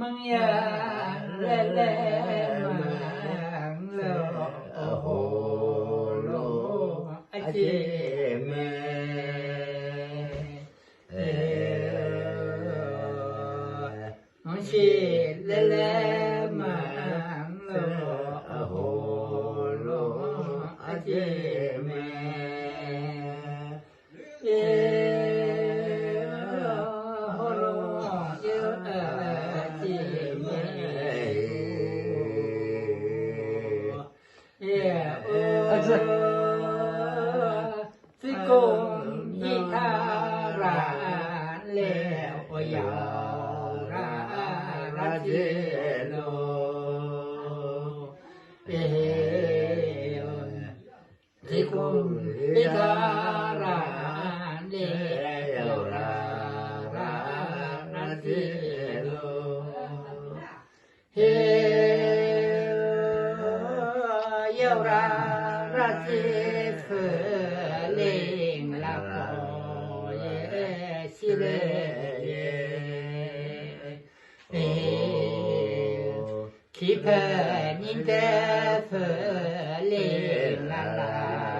มังยาเลเลมังโลโอโหโลอาเจเมมังชีเลเลมังโลโอโหโลอาเจเมสิโกหิทาราเลวยาวราเจโลสิโกหิทาราเลวราเจโลเฮเยวราเจเฟเลงลาโกเยสิเลคิเพนินเตเฟเลงลา